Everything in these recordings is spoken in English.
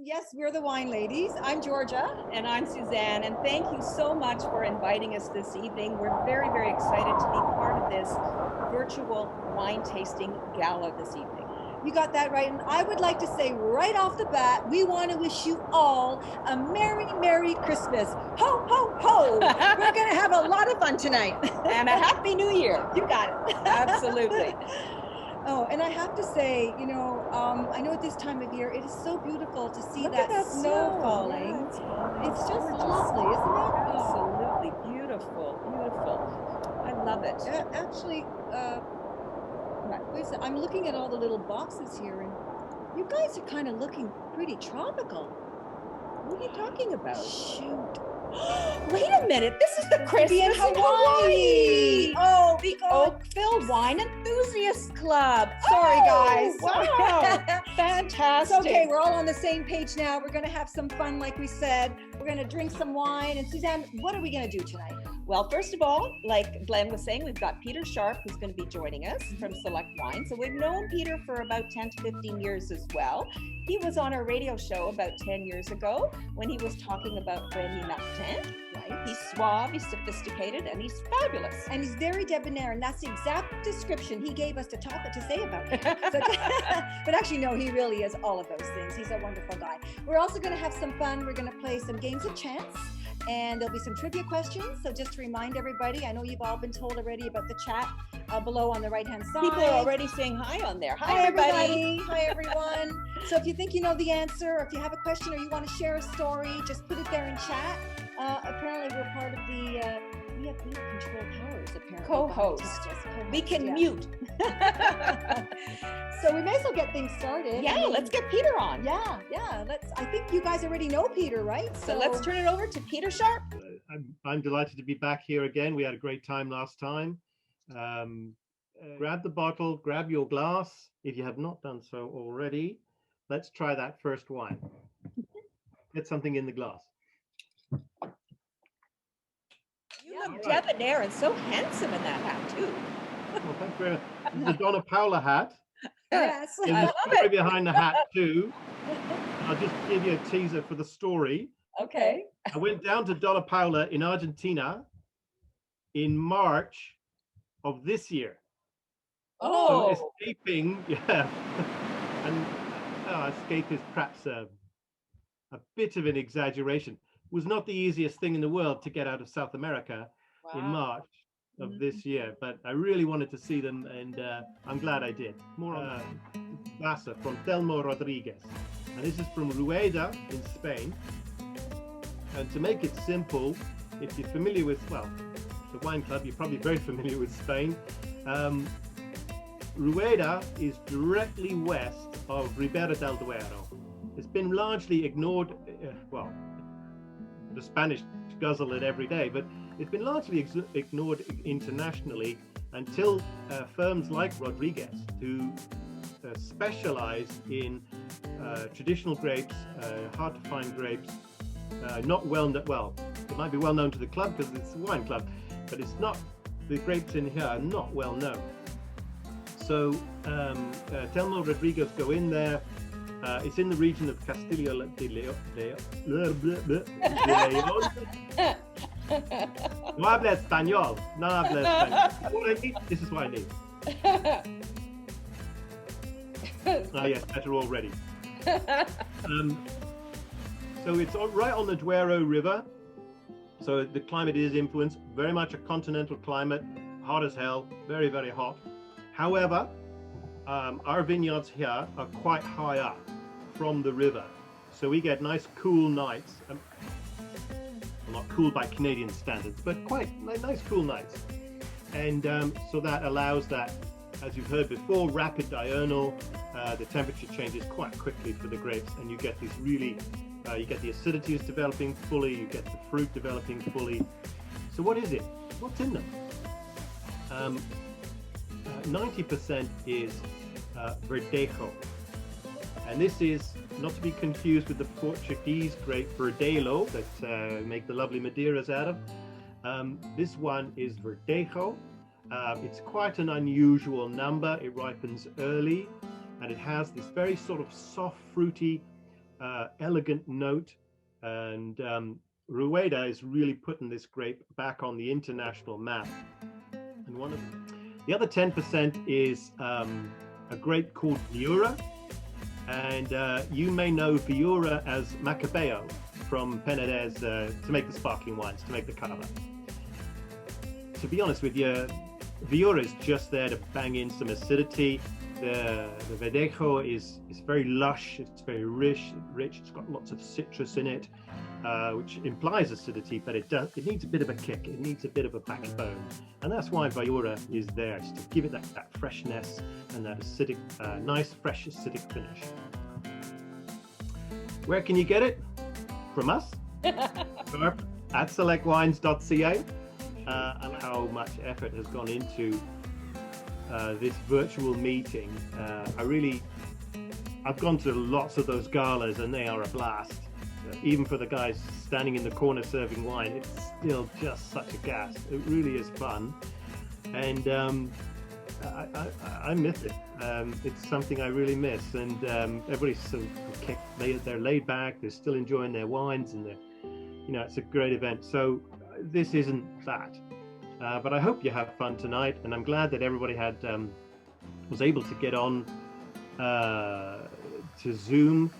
Yes, we're the Wine Ladies. I'm Georgia. And I'm Suzanne, and thank you so much for inviting us this evening. We're very, very excited to be part of this virtual wine tasting gala this evening. You got that right. And I would like to say right off the bat, we want to wish you all a Merry, Merry Christmas. Ho, ho, ho. We're going to have a lot of fun tonight. And a Happy New Year. You got it. Absolutely. Oh, and I have to say, you know, I know at this time of year, it is so beautiful to see that snow falling. Yeah, it's just lovely, isn't it? Absolutely beautiful, beautiful. I love it. Actually, I'm looking at all the little boxes here, and you guys are kind of looking pretty tropical. What are you talking about? Shoot. Wait a minute, this is the Christmas in Hawaii. Oh, the Oakville Wine Enthusiasts Club. Sorry, guys. Wow. Fantastic. It's okay, we're all on the same page now. We're going to have some fun, like we said. We're going to drink some wine. And Suzanne, what are we going to do tonight? Well, first of all, like Glenn was saying, we've got Peter Sharp, who's going to be joining us from Select Wine. So we've known Peter for about 10 to 15 years as well. He was on our radio show about 10 years ago when he was talking about Brandy Martin. Right. He's suave, he's sophisticated, and he's fabulous. And he's very debonair, and that's the exact description he gave us to say about him. So, but actually, no, he really is all of those things. He's a wonderful guy. We're also going to have some fun. We're going to play some games of chance. And there'll be some trivia questions. So just to remind everybody, I know you've all been told already about the chat below on the right-hand side. People are already saying hi on there. Hi, everybody. Hi, everyone. So if you think you know the answer, or if you have a question, or you want to share a story, just put it there in chat. Apparently, we're part of the, we have control powers, apparently. Co-host. We can mute. So we may as well get things started. Yeah, let's get Peter on. Yeah. I think you guys already know Peter, right? So let's turn it over to Peter Sharp. I'm delighted to be back here again. We had a great time last time. Grab the bottle, grab your glass. If you have not done so already, let's try that first wine. Get something in the glass. You look debonair and so handsome in that hat too. Well, thanks very much. This is the Dona Paula hat. Yes. There's a story behind the hat too. I'll just give you a teaser for the story. Okay. I went down to Dona Paula in Argentina in March of this year. Oh. So escaping, and escape is perhaps a bit of an exaggeration. Was not the easiest thing in the world to get out of South America in March of this year, but I really wanted to see them, and I'm glad I did. More on Basa from Telmo Rodriguez, and this is from Rueda in Spain. And to make it simple, if you're familiar with, well, the wine club, you're probably very familiar with Spain. Rueda is directly west of Ribera del Duero. It's been largely ignored, the Spanish guzzle it every day, but it's been largely ignored internationally until firms like Rodriguez, who specialize in traditional grapes, hard to find grapes, not well, it might be well known to the club because it's a wine club, but it's not, the grapes in here are not well known. So Telmo Rodriguez go in there. It's in the region of Castillo de León. No habla español. No habla español. What I need? This is what I need. Yes, better already. So it's right on the Duero River. So the climate is influenced, very much a continental climate, hot as hell, very, very hot. However, our vineyards here are quite high up from the river. So we get nice cool nights. Well, not cool by Canadian standards, but quite nice cool nights. And so that allows that, as you've heard before, rapid diurnal. The temperature changes quite quickly for the grapes, and you get these really, you get the acidity is developing fully, you get the fruit developing fully. So what is it? What's in them? 90% is Verdejo. And this is not to be confused with the Portuguese grape Verdelo that make the lovely Madeiras out of. This one is Verdejo. It's quite an unusual number. It ripens early, and it has this very sort of soft, fruity elegant note, and Rueda is really putting this grape back on the international map. And the other 10% is a grape called Viura, and you may know Viura as Macabeo from Penedès to make the sparkling wines, to make the Cava. To be honest with you, Viura is just there to bang in some acidity. The Verdejo is very lush, it's very rich, it's got lots of citrus in it, which implies acidity, but it needs a bit of a kick, it needs a bit of a backbone. And that's why Viura is there, just to give it that freshness and that acidic, nice, fresh, acidic finish. Where can you get it? From us? Or at selectwines.ca. And how much effort has gone into this virtual meeting. I've gone to lots of those galas and they are a blast. Even for the guys standing in the corner serving wine, it's still just such a gas. It really is fun. And I miss it. It's something I really miss. And everybody's so they're laid back, they're still enjoying their wines, and it's a great event. So this isn't that. But I hope you have fun tonight, and I'm glad that everybody was able to get on to Zoom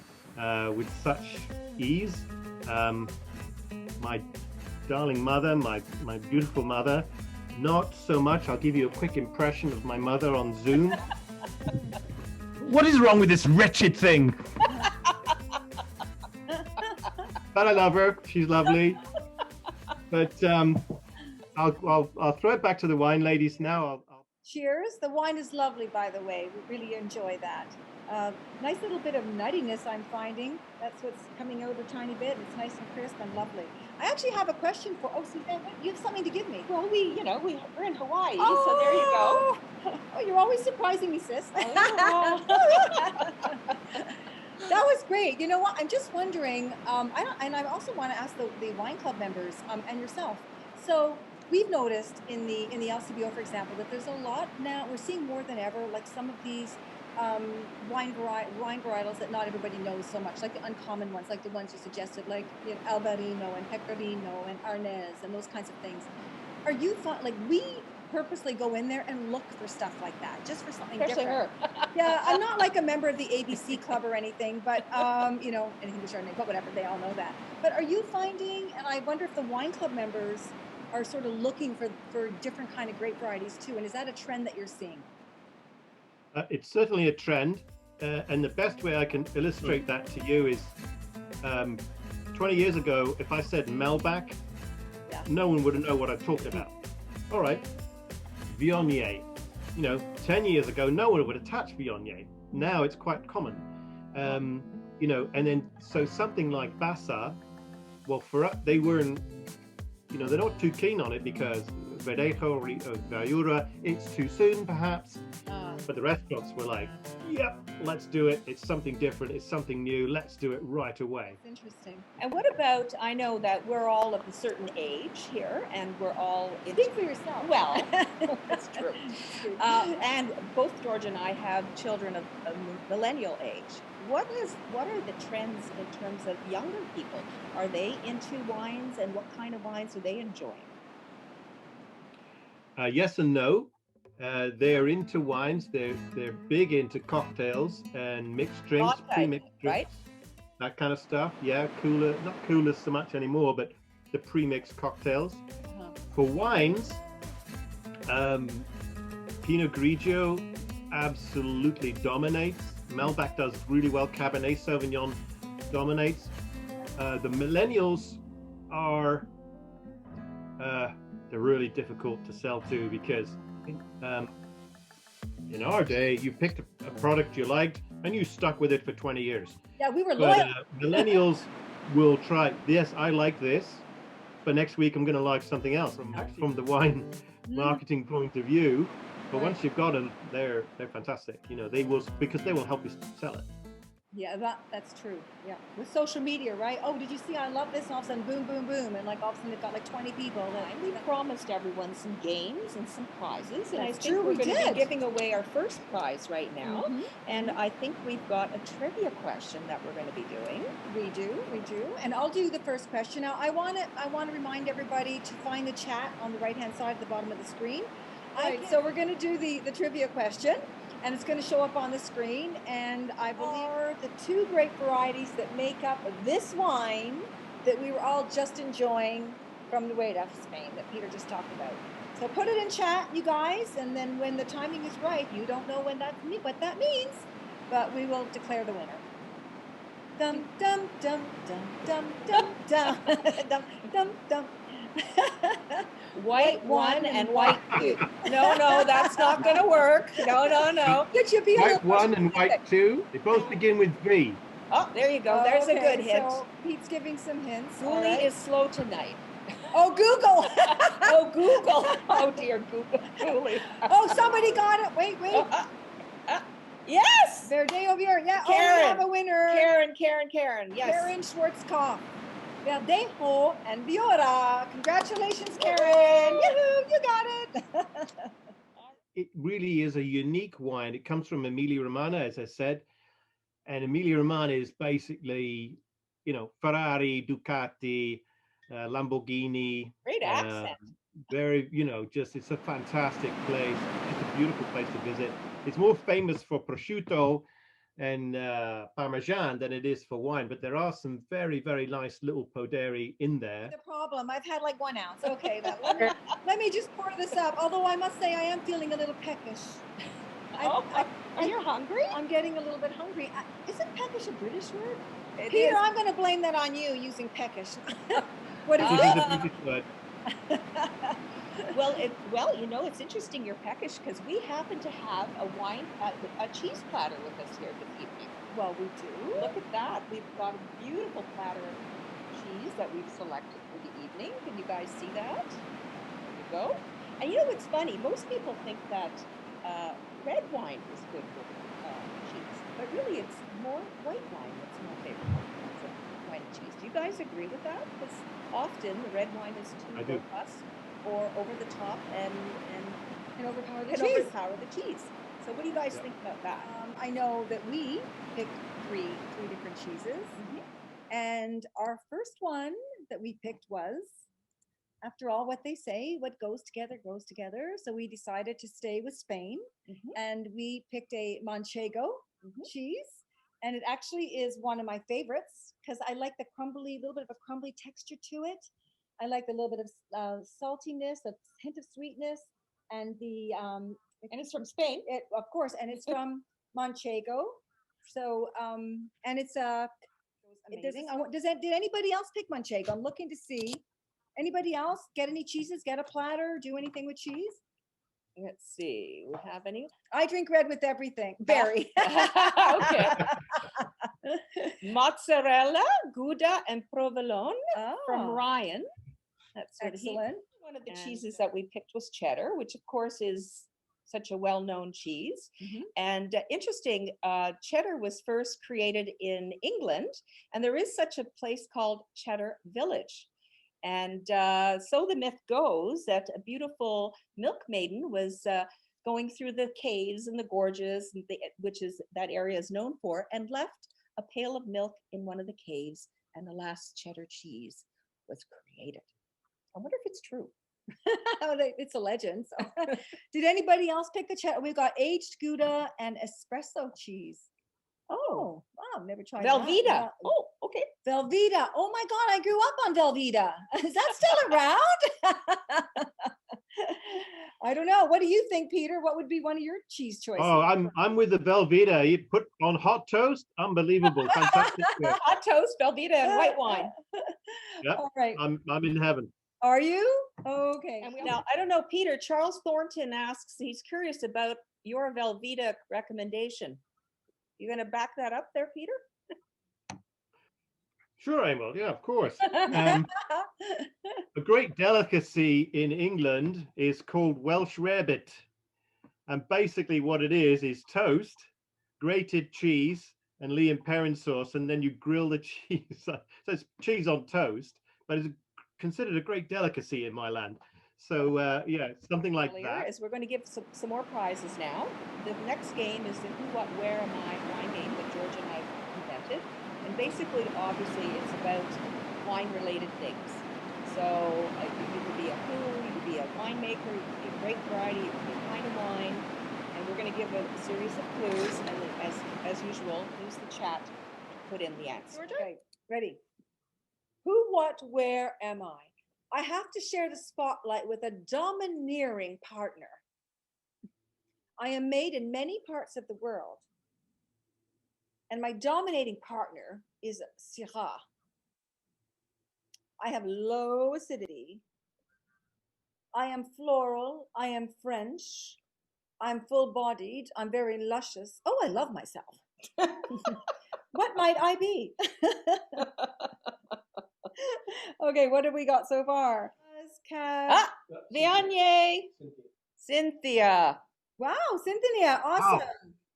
with such ease. My darling mother, my beautiful mother, not so much. I'll give you a quick impression of my mother on Zoom. What is wrong with this wretched thing? But I love her. She's lovely. But I'll throw it back to the wine ladies now. Cheers. The wine is lovely, by the way. We really enjoy that. Nice little bit of nuttiness I'm finding. That's what's coming out a tiny bit. It's nice and crisp and lovely. I actually have a question for. Oh, Suzanne, you have something to give me. Well, we're in Hawaii, so there you go. Oh, you're always surprising me, sis. That was great. You know what? I'm just wondering, and I also want to ask the wine club members and yourself. So we've noticed in the LCBO, for example, that there's a lot now. We're seeing more than ever, like some of these wine varietals that not everybody knows so much, like the uncommon ones, like the ones you suggested, like Albarino and Pecorino and Arnez and those kinds of things. Are you like we purposely go in there and look for stuff like that, just for something Especially different? Her. Yeah, I'm not like a member of the ABC club or anything, but anything with Chardonnay, but whatever, they all know that. But are you finding, and I wonder if the wine club members are sort of looking for different kind of grape varieties too, and is that a trend that you're seeing? It's certainly a trend, and the best way I can illustrate that to you is 20 years ago, if I said Malbec, no one would know what I'm talking about. All right, Viognier. 10 years ago, no one would have touched Viognier. Now it's quite common. And then so something like Basa, well, for us, they weren't, they're not too keen on it because Verdejo, Viura, it's too soon perhaps. But the restaurants were like, yep, let's do it. It's something different. It's something new. Let's do it right away. That's interesting. And what about, I know that we're all of a certain age here, and we're all... Speak for yourself. Well, that's true. And both George and I have children of millennial age. What are the trends in terms of younger people? Are they into wines, and what kind of wines are they enjoying? Yes and no. They're into wines. They're big into cocktails and mixed drinks, pre-mixed drinks, right? That kind of stuff. Yeah, cooler, not coolers so much anymore, but the pre-mixed cocktails. For wines, Pinot Grigio absolutely dominates. Malbec does really well. Cabernet Sauvignon dominates. The millennials are they're really difficult to sell to because in our day, you picked a product you liked and you stuck with it for 20 years. Yeah, we were loyal. But millennials will try, yes, I like this, but next week I'm going to like something else from the wine marketing point of view. But once you've got them, they're fantastic. They will, because they will help you sell it. Yeah, that's true. Yeah, with social media, right? Oh, did you see? I love this, and all of a sudden, boom, boom, boom, and like all of a sudden, they've got like 20 people. And we promised everyone some games and some prizes, and I That's think true, we're we going to be did. giving away our first prize right now. Mhm, And I think we've got a trivia question that we're going to be doing. we do, and I'll do the first question. Now, I want to remind everybody to find the chat on the right hand side at the bottom of the screen. Right. So we're going to do the trivia question, and it's going to show up on the screen. And I believe are the two great varieties that make up this wine that we were all just enjoying from Rueda, Spain, that Peter just talked about. So put it in chat, you guys, and then when the timing is right, you don't know what that means, but we will declare the winner. Dum dum dum dum dum dum dum dum dum dum. White one and white two. No, that's not going to work. No. Could you be a White little one and white two. They both begin with V. Oh, there you go. There's a good hint. So Pete's giving some hints. Julie is slow tonight. Oh, Google. Oh, Google. Oh, dear Google. Julie. Oh, somebody got it. Wait. Yes. Verde over here. Yeah. Karen. Oh, we have a winner. Karen. Yes. Karen Schwartzkopf. Verdejo and Viora. Congratulations, Karen. Yoo-hoo, you got it. It really is a unique wine. It comes from Emilia-Romagna, as I said, and Emilia-Romagna is basically, Ferrari, Ducati, Lamborghini. Great accent. Very, just it's a fantastic place. It's a beautiful place to visit. It's more famous for prosciutto and Parmesan than it is for wine, but there are some very, very nice little poderi in there. The problem, I've had like 1 ounce. Okay, let me just pour this up. Although I must say I am feeling a little peckish. Are you hungry? I'm getting a little bit hungry. Isn't peckish a British word? is. Peter, I'm going to blame that on you using peckish. What is This it? is a British word. Well, it's interesting you're peckish because we happen to have a cheese platter with us here this evening. Well, we do. Look at that. We've got a beautiful platter of cheese that we've selected for the evening. Can you guys see that? There you go. And what's funny? Most people think that red wine is good for cheese, but really it's more white wine that's my favorite wine and cheese. Do you guys agree with that? Because often the red wine is too robust or over the top and overpower the cheese. So what do you guys think about that? I know that we picked three different cheeses, and our first one that we picked was, after all, what they say, what goes together goes together. So we decided to stay with Spain, and we picked a Manchego cheese, and it actually is one of my favorites because I like the little bit of a crumbly texture to it. I like a little bit of saltiness, a hint of sweetness, and and it's from Spain, of course, and it's from Manchego. So, and it's amazing. Did anybody else pick Manchego? I'm looking to see. Anybody else get any cheeses? Get a platter? Do anything with cheese? Let's see. We have any? I drink red with everything. Berry. Okay. Mozzarella, Gouda, and Provolone from Ryan. That's excellent. One of the cheeses that we picked was cheddar, which of course is such a well-known cheese. And interesting, cheddar was first created in England, and there is such a place called Cheddar Village. And so the myth goes that a beautiful milk maiden was going through the caves and the gorges, which is that area is known for, and left a pail of milk in one of the caves, and the last cheddar cheese was created. I wonder if it's true. It's a legend. So. Did anybody else pick the cheddar? We've got aged Gouda and espresso cheese. Oh, wow, I've never tried Velveeta. That. Oh, okay. Velveeta. Oh my God, I grew up on Velveeta. Is that still around? I don't know. What do you think, Peter? What would be one of your cheese choices? Oh, I'm with the Velveeta. You put on hot toast, unbelievable, fantastic. Hot toast, Velveeta, and white wine. Yep. All right. I'm in heaven. Are you? Okay. Now, I don't know, Peter, Charles Thornton asks, he's curious about your Velveeta recommendation. You going to back that up there, Peter? Sure, I will. Yeah, of course. A great delicacy in England is called Welsh rarebit. And basically what it is toast, grated cheese, and Lea and Perrin sauce, and then you grill the cheese. So it's cheese on toast, but it's considered a great delicacy in my land. So yeah, something like Earlier that. is we're going to give some more prizes now. The next game is the Who, What, Where Am I wine game that George and I invented. And basically, obviously, it's about wine-related things. So you could be a who, you could be a winemaker, you could be a grape variety, you could be a kind of wine. And we're going to give a series of clues, and as usual, use the chat to put in the answer. Okay, ready. Who, what, where am I? I have to share the spotlight with a domineering partner. I am made in many parts of the world, and my dominating partner is Syrah. I have low acidity. I am floral. I am French. I'm full-bodied. I'm very luscious. Oh, I love myself. What might I be? Okay, what have we got so far? Viognier! Cynthia. Wow, Cynthia, awesome. Wow.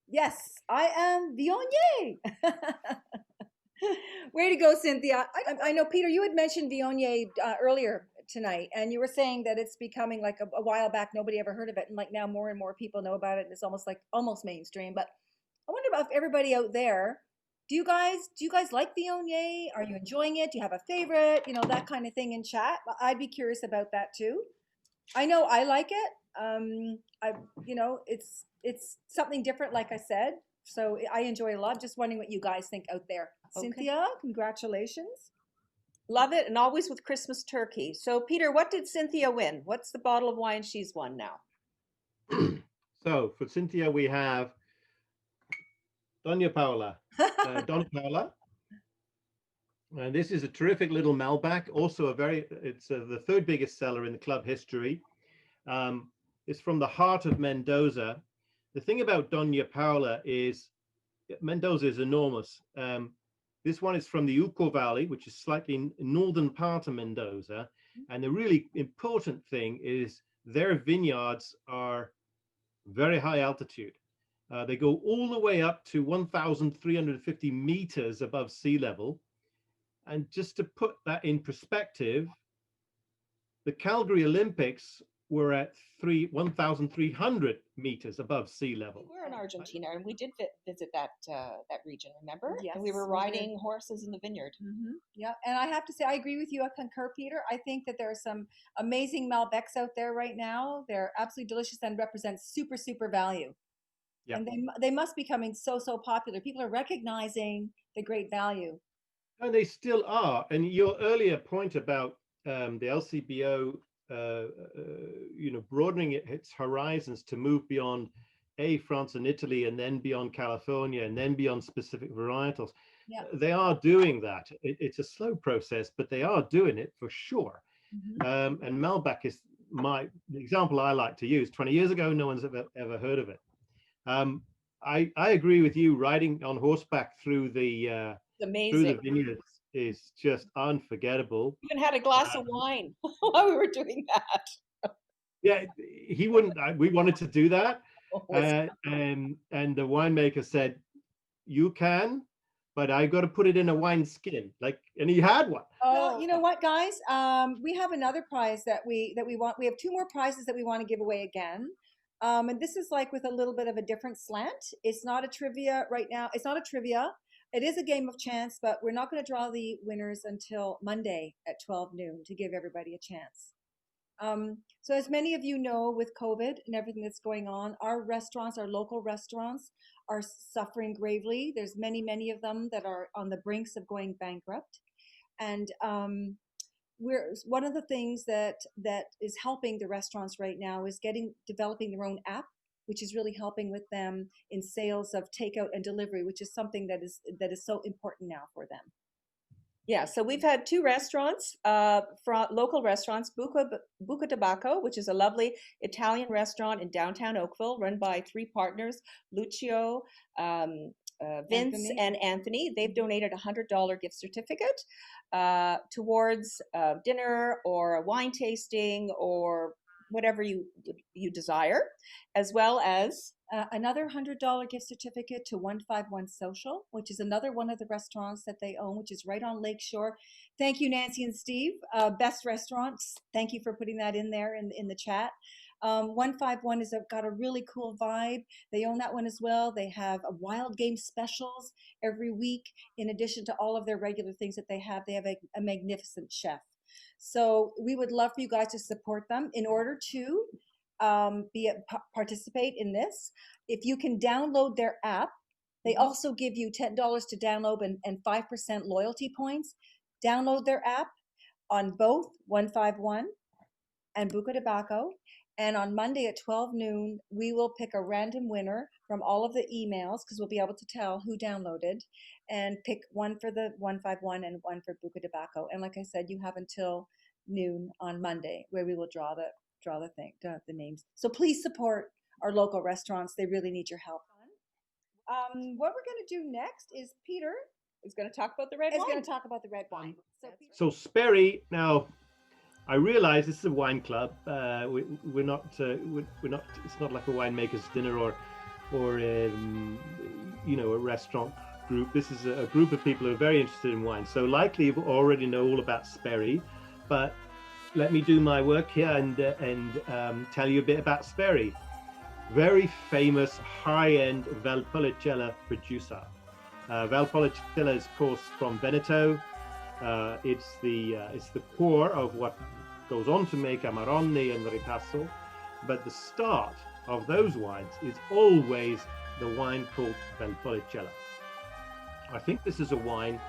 Yes, I am Viognier. Way to go, Cynthia. I know, Peter, you had mentioned Viognier earlier tonight, and you were saying that it's becoming like a while back, nobody ever heard of it, and like now more and more people know about it, and it's almost mainstream. But I wonder about if everybody out there, do you guys like Viognier? Are you enjoying it? Do you have a favorite? You know, that kind of thing in chat. I'd be curious about that too. I know I like it. It's something different, like I said. So I enjoy it a lot. Just wondering what you guys think out there. Okay. Cynthia, congratulations. Love it, and always with Christmas turkey. So, Peter, what did Cynthia win? What's the bottle of wine she's won now? So for Cynthia, we have Dona Paula. Dona Paula. And this is a terrific little Malbec, also it's the third biggest seller in the club history. It's from the heart of Mendoza. The thing about Dona Paula is Mendoza is enormous. This one is from the Uco Valley, which is slightly northern part of Mendoza. And the really important thing is their vineyards are very high altitude. They go all the way up to 1,350 meters above sea level. And just to put that in perspective, the Calgary Olympics were at 1,300 meters above sea level. We're in Argentina, and we did visit that region, remember? Yes, and we were we riding horses in the vineyard. Mm-hmm. Yeah, and I have to say, I agree with you. I concur, Peter. I think that there are some amazing Malbecs out there right now. They're absolutely delicious and represent super, super value. Yeah. And they must be becoming so popular. People are recognizing the great value. And they still are. And your earlier point about the LCBO, broadening its horizons to move beyond France and Italy, and then beyond California, and then beyond specific varietals. Yeah. They are doing that. It's a slow process, but they are doing it for sure. Mm-hmm. And Malbec is the example I like to use. 20 years ago, no one's ever heard of it. I agree with you. Riding on horseback through the vineyards is just unforgettable. We even had a glass of wine while we were doing that. Yeah, he wouldn't. We wanted to do that, and the winemaker said, "You can, but I got to put it in a wine skin." And he had one. Well, you know what, guys? We have another prize that we want. We have two more prizes that we want to give away again. And this is like with a little bit of a different slant. It's not a trivia right now. It's not a trivia. It is a game of chance, but we're not going to draw the winners until Monday at 12 noon to give everybody a chance. So as many of you know, with COVID and everything that's going on, our local restaurants are suffering gravely. There's many of them that are on the brinks of going bankrupt. And one of the things that is helping the restaurants right now is developing their own app, which is really helping with them in sales of takeout and delivery, which is something that is so important now for them. Yeah, so we've had two restaurants, local restaurants, Buca Tabacco, which is a lovely Italian restaurant in downtown Oakville, run by three partners, Lucio, Vince, and Anthony. They've donated a $100 gift certificate towards dinner or a wine tasting or whatever you desire, as well as another $100 gift certificate to 151 Social, which is another one of the restaurants that they own, which is right on Lakeshore. Thank you, Nancy and Steve. Best restaurants. Thank you for putting that in there in the chat. 151 has got a really cool vibe. They own that one as well. They have a wild game specials every week. In addition to all of their regular things that they have a magnificent chef. So we would love for you guys to support them in order to participate in this. If you can download their app, they also give you $10 to download and 5% loyalty points. Download their app on both 151 and Buca de Bacco. And on Monday at 12 noon, we will pick a random winner from all of the emails, because we'll be able to tell who downloaded, and pick one for the 151 and one for Buca de Bacco. And like I said, you have until noon on Monday where we will draw the names. So please support our local restaurants. They really need your help. What we're going to do next is Peter is going to talk about the red wine. Is going to talk about the red wine. So Speri, now I realize this is a wine club. We're not. It's not like a winemaker's dinner or a restaurant group. This is a group of people who are very interested in wine. So likely you already know all about Speri, but let me do my work here and tell you a bit about Speri. Very famous high-end Valpolicella producer. Valpolicella is, of course, from Veneto. It's the core of what goes on to make Amarone and Ripasso, but the start of those wines is always the wine called Valpolicella. I think this is a wine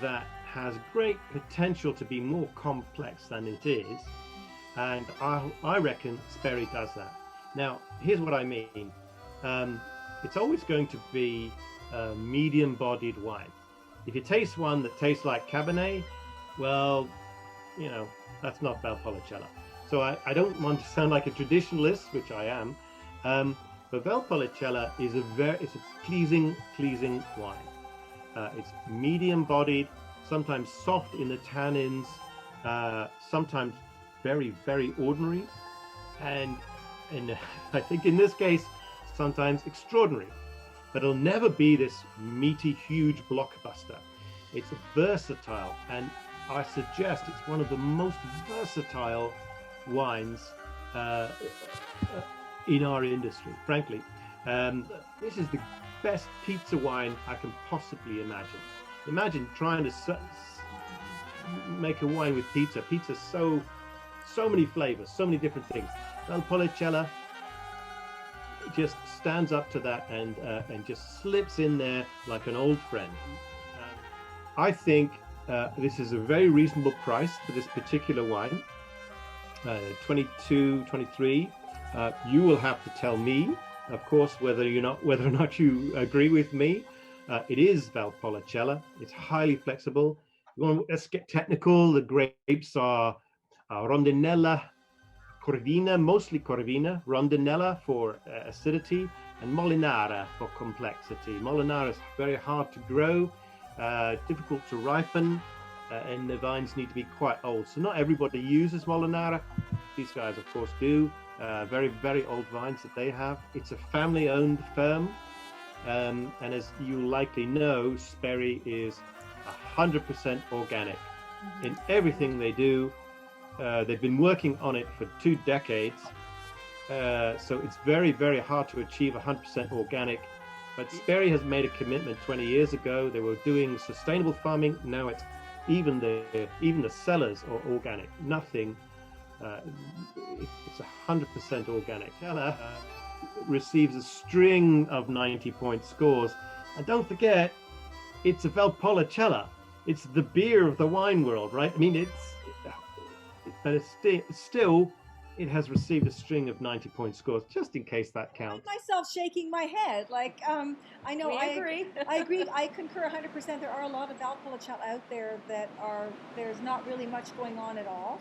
that has great potential to be more complex than it is, and I reckon Speri does that. Now, here's what I mean. It's always going to be a medium-bodied wine. If you taste one that tastes like Cabernet, well, that's not Valpolicella. So I don't want to sound like a traditionalist, which I am, but Valpolicella is it's a pleasing wine. It's medium-bodied, sometimes soft in the tannins, sometimes very, very ordinary, and I think in this case, sometimes extraordinary. But it'll never be this meaty, huge blockbuster. It's versatile, and I suggest it's one of the most versatile wines in our industry, frankly. This is the best pizza wine I can possibly imagine. Imagine trying to make a wine with pizza. Pizza's so many flavors, so many different things. Valpolicella just stands up to that and just slips in there like an old friend. I think this is a very reasonable price for this particular wine. 22, 23. You will have to tell me, of course, whether or not you agree with me. It is Valpolicella. It's highly flexible. Let's get technical. The grapes are Rondinella, Corvina, mostly Corvina, Rondinella for acidity, and Molinara for complexity. Molinara is very hard to grow, difficult to ripen, and the vines need to be quite old. So not everybody uses Molinara. These guys, of course, do. Very, very old vines that they have. It's a family-owned firm, and as you likely know, Speri is 100% organic in everything they do. They've been working on it for 2 decades, so it's very, very hard to achieve 100% organic. But Speri has made a commitment 20 years ago. They were doing sustainable farming. Now it's even the cellars are organic. Nothing. It's 100% organic. Gala receives a string of 90-point scores, and don't forget, it's a Valpolicella. It's the beer of the wine world, right? I mean, but it's still, it has received a string of 90-point scores, just in case that counts. I find myself shaking my head. I know I agree. I agree. I concur 100%. There are a lot of Valpolicella out there there's not really much going on at all.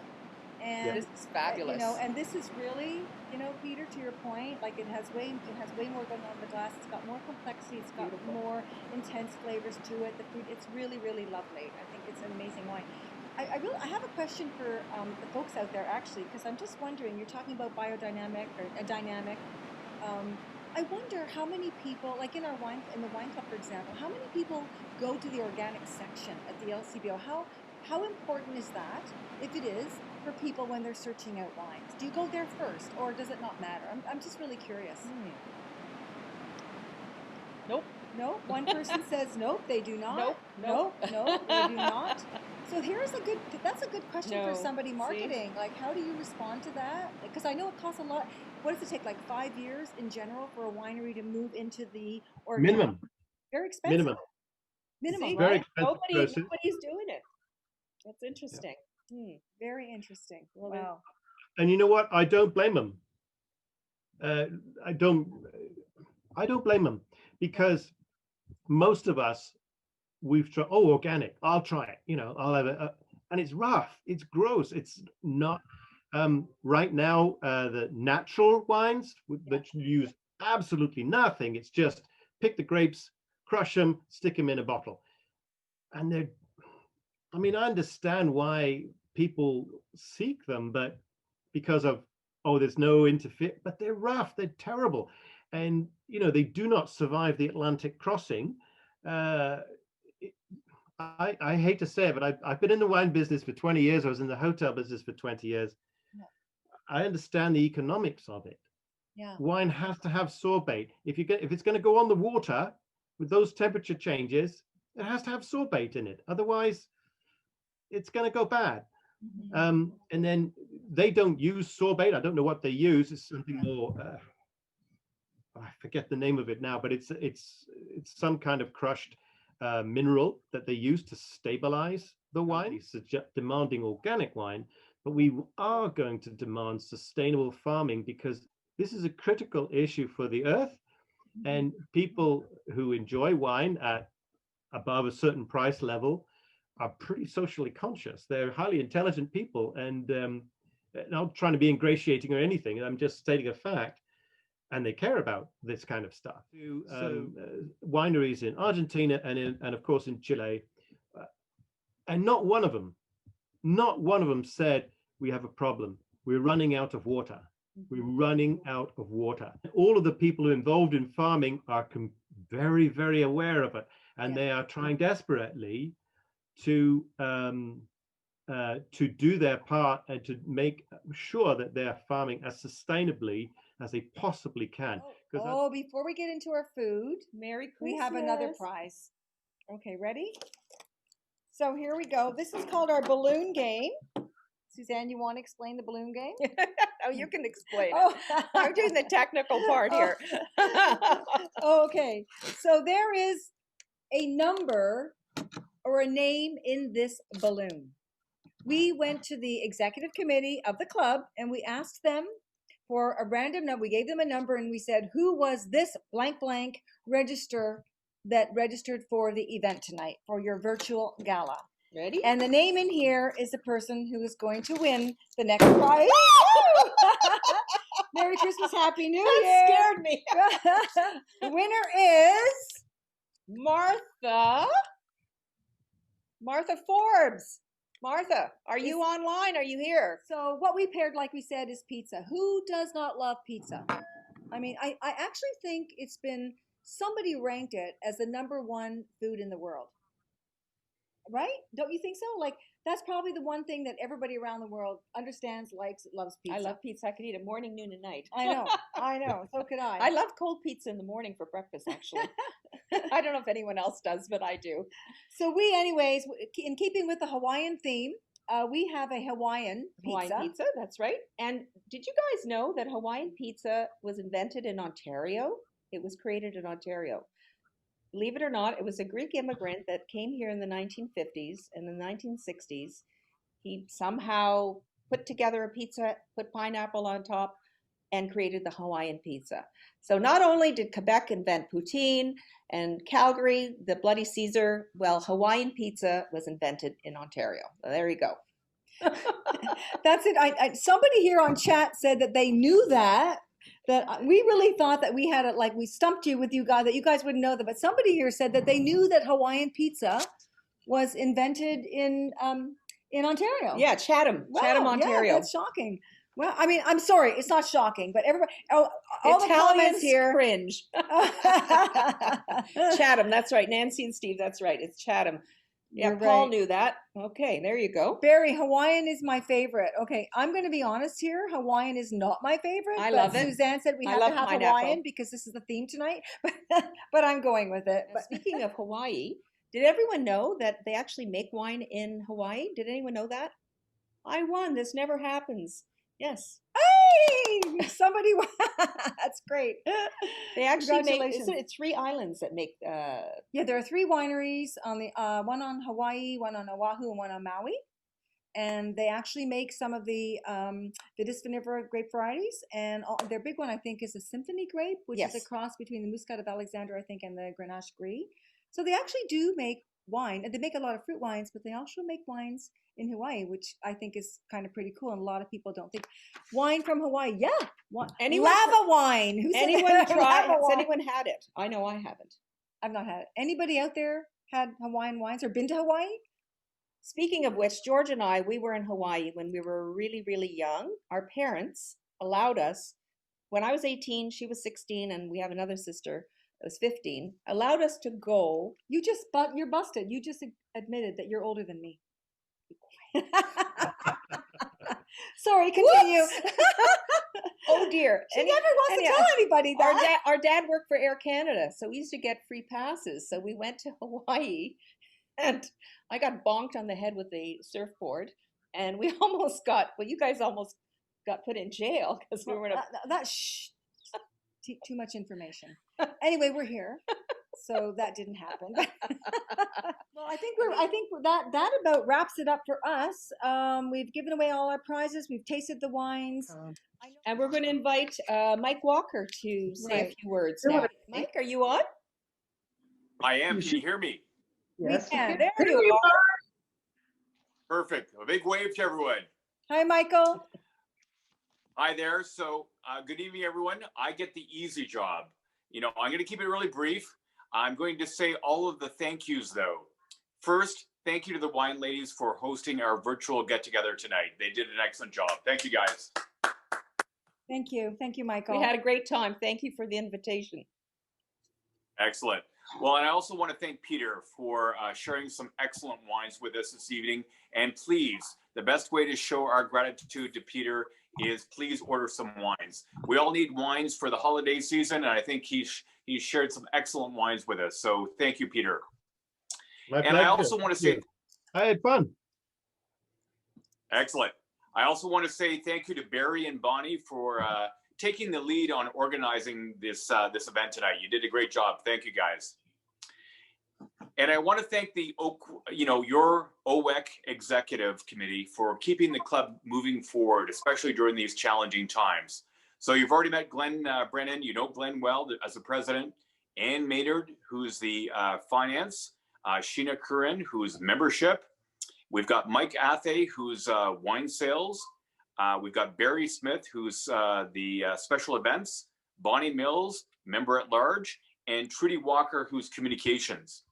And this is fabulous. And this is really, Peter, to your point, it has way more going on in the glass. It's got more complexity. It's got more intense flavors to it. The fruit, it's really, really lovely. I think it's an amazing wine. I have a question for the folks out there actually, because I'm just wondering. You're talking about biodynamic or a dynamic. I wonder how many people, like in the wine club, for example, how many people go to the organic section at the LCBO? How important is that, if it is, for people when they're searching out wines? Do you go there first, or does it not matter? I'm just really curious. Nope. No, one person says nope, they do not. Nope. No, they do not. So that's a good question for No. somebody See? marketing. Like, how do you respond to that? Because I know it costs a lot. What does it take, like 5 years in general for a winery to move into the organic? Minimum. Very expensive. Minimum. See? Very Right? expensive process. Nobody's doing it. That's interesting. Very interesting. Well, Wow. And you know what? I don't blame them. I don't blame them, because most of us, we've tried, organic, I'll try it, I'll have it. And it's rough, it's gross, it's not. Right now, the natural wines that use absolutely nothing, it's just pick the grapes, crush them, stick them in a bottle. And I understand why people seek them, but because of, there's no interfere, but they're rough, they're terrible. And, they do not survive the Atlantic crossing. I hate to say it, but I've been in the wine business for 20 years. I was in the hotel business for 20 years. Yeah. I understand the economics of it. Yeah. Wine has to have sorbate. If it's going to go on the water with those temperature changes, it has to have sorbate in it. Otherwise, it's going to go bad. And then they don't use sorbate. I don't know what they use. It's something more. I forget the name of it now, but it's some kind of crushed mineral that they use to stabilize the wine. Demanding organic wine, but we are going to demand sustainable farming, because this is a critical issue for the earth. And people who enjoy wine at above a certain price level are pretty socially conscious. They're highly intelligent people, and I'm not trying to be ingratiating or anything. I'm just stating a fact. And they care about this kind of stuff. Wineries in Argentina and of course in Chile, and not one of them said, we have a problem. We're running out of water. We're running out of water. All of the people who are involved in farming are very, very aware of it, and they are trying desperately to do their part and to make sure that they are farming as sustainably as they possibly can. Before we get into our food, Merry Christmas. we have another prize. Okay, ready? So here we go. This is called our balloon game. Suzanne, you want to explain the balloon game? Oh, you can explain it. I'm doing the technical part here. Okay, so there is a number or a name in this balloon. We went to the executive committee of the club and we asked them for a random number. We gave them a number and we said, who was this blank blank registered for the event tonight, for your virtual gala? Ready? And the name in here is the person who is going to win the next prize. Merry Christmas, Happy New Year. That scared me. The winner is Martha Forbes. Martha, are you online? Are you here? So what we paired, like we said, is pizza. Who does not love pizza? I mean, I actually think somebody ranked it as the #1 food in the world. Right? Don't you think so? Like, that's probably the one thing that everybody around the world understands, likes, loves pizza. I love pizza. I could eat it morning, noon, and night. I know. So could I. I love cold pizza in the morning for breakfast, actually. I don't know if anyone else does, but I do. So we, anyways, in keeping with the Hawaiian theme, we have a Hawaiian pizza. That's right. And did you guys know that Hawaiian pizza was invented in Ontario? It was created in Ontario. Believe it or not, it was a Greek immigrant that came here in the 1950s and the 1960s. He somehow put together a pizza, put pineapple on top, and created the Hawaiian pizza. So not only did Quebec invent poutine and Calgary, the Bloody Caesar, well, Hawaiian pizza was invented in Ontario. So there you go. That's it. Somebody here on chat said that they knew that we really thought that we had it, like we stumped you with you guys, that you guys wouldn't know that. But somebody here said that they knew that Hawaiian pizza was invented in in Ontario. Yeah, Chatham, Wow, Chatham, yeah, Ontario. that's shocking. Well, I mean, I'm sorry, it's not shocking, but everybody, all the Italians comments here. cringe. Chatham, that's right. Nancy and Steve, that's right. It's Chatham. Yeah, You're Paul right. knew that. Okay, there you go. Barry, Hawaiian is my favorite. Okay, I'm going to be honest here. Hawaiian is not my favorite. I but love it. Suzanne said we I have love to have pineapple. Hawaiian because this is the theme tonight. But I'm going with it. Now, But speaking of Hawaii, did everyone know that they actually make wine in Hawaii? Did anyone know that? I won. This never happens. Yes. hey, somebody, that's great. They actually make, Congratulations. isn't it 3 islands that make, Yeah, there are 3 wineries on the one on Hawaii, one on Oahu, and one on Maui. And they actually make some of the Vitis vinifera grape varieties. And their big one, I think, is a Symphony grape, which is Yes. a cross between the Muscat of Alexander, I think, and the Grenache Gris. So they actually do make wine. And they make a lot of fruit wines, but they also make wines in Hawaii, which I think is kind of pretty cool. And a lot of people don't think wine from Hawaii. Yeah, Anyone lava wine. Who said anyone that? tried? Lava Has wine. anyone had it? I know I haven't. I've not had it. Anybody out there had Hawaiian wines or been to Hawaii? Speaking of which, George and I, we were in Hawaii when we were really, really young. Our parents allowed us, when I was 18, she was 16, and we have another sister that was 15, allowed us to go. You're busted. You just admitted that you're older than me. Sorry, continue. Oh dear. She never wants to tell anybody that. Our dad worked for Air Canada, so we used to get free passes. So we went to Hawaii, and I got bonked on the head with a surfboard, and we almost got, well, you guys almost got put in jail because we were in a... Shh. Too much information. Anyway, we're here, so that didn't happen. Well, I think that about wraps it up for us. We've given away all our prizes. We've tasted the wines. And we're going to invite Mike Walker to say a Right. few words now. Mike, are you on? I am. Can you hear me? Yes. There you are. Perfect. A big wave to everyone. Hi, Michael. Hi there. So good evening, everyone. I get the easy job. I'm going to keep it really brief. I'm going to say all of the thank yous, though. First, thank you to the wine ladies for hosting our virtual get-together tonight. They did an excellent job. Thank you, guys. Thank you. Thank you, Michael. We had a great time. Thank you for the invitation. Excellent. Well, and I also want to thank Peter for sharing some excellent wines with us this evening. And please, the best way to show our gratitude to Peter is please order some wines. We all need wines for the holiday season, and I think he shared some excellent wines with us. So thank you, Peter. My And pleasure. I also want to say, I had fun. excellent. I also want to say thank you to Barry and Bonnie for taking the lead on organizing this event tonight. You did a great job. Thank you, guys. And I want to thank your OWEC executive committee for keeping the club moving forward, especially during these challenging times. So you've already met Glenn Brennan. You know Glenn well as the president. Ann Maynard, who's the finance. Sheena Curran, who's membership. We've got Mike Athay, who's wine sales. We've got Barry Smith, who's the special events. Bonnie Mills, member at large. And Trudy Walker, who's communications.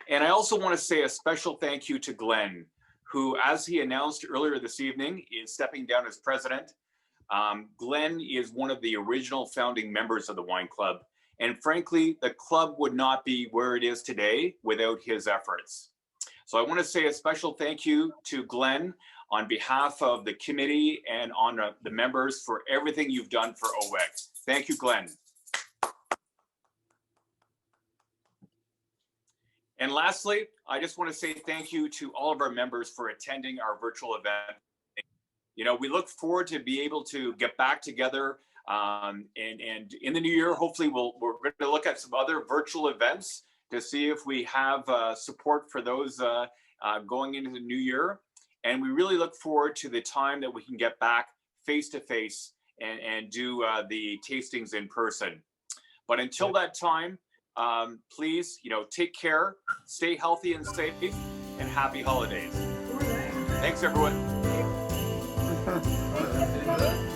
And I also want to say a special thank you to Glenn, who, as he announced earlier this evening, is stepping down as president. Glenn is one of the original founding members of the wine club. And frankly, the club would not be where it is today without his efforts. So I want to say a special thank you to Glenn on behalf of the committee and on the members for everything you've done for OWEC. Thank you, Glenn. And lastly, I just want to say thank you to all of our members for attending our virtual event. We look forward to be able to get back together and in the new year, hopefully we're going to look at some other virtual events to see if we have support for those going into the new year. And we really look forward to the time that we can get back face to face and do the tastings in person. But until that time, please, take care, stay healthy and safe, and happy holidays. Thanks, everyone.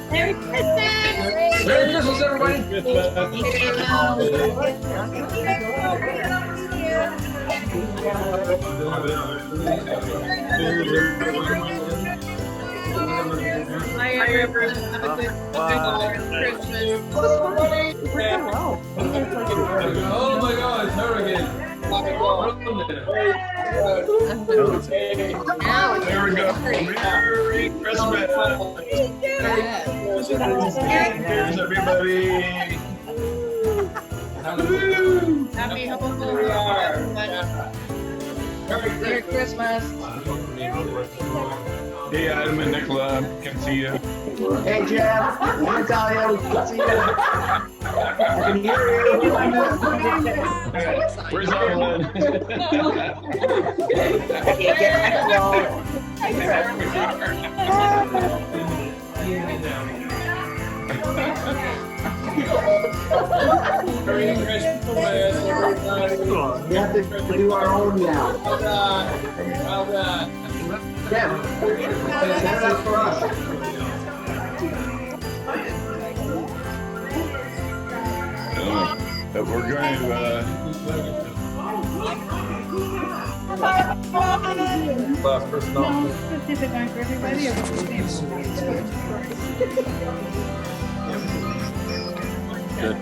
Merry Christmas! Merry Christmas, everybody! Merry Christmas. Hi, everyone. Have a good Christmas. Oh my God, it's her again. There we go. Merry Christmas. Here's everybody. Happy Merry Christmas. Hey, Adam and Nicola, can see you. Hey, Jeff. Natalia, we can see you. I can hear you. Where's Evelyn? I can't get back along. Merry Christmas, everybody. We have to do our own now. Well done. Well done. Jeff, set it up for us. But we're going to last person off. Good.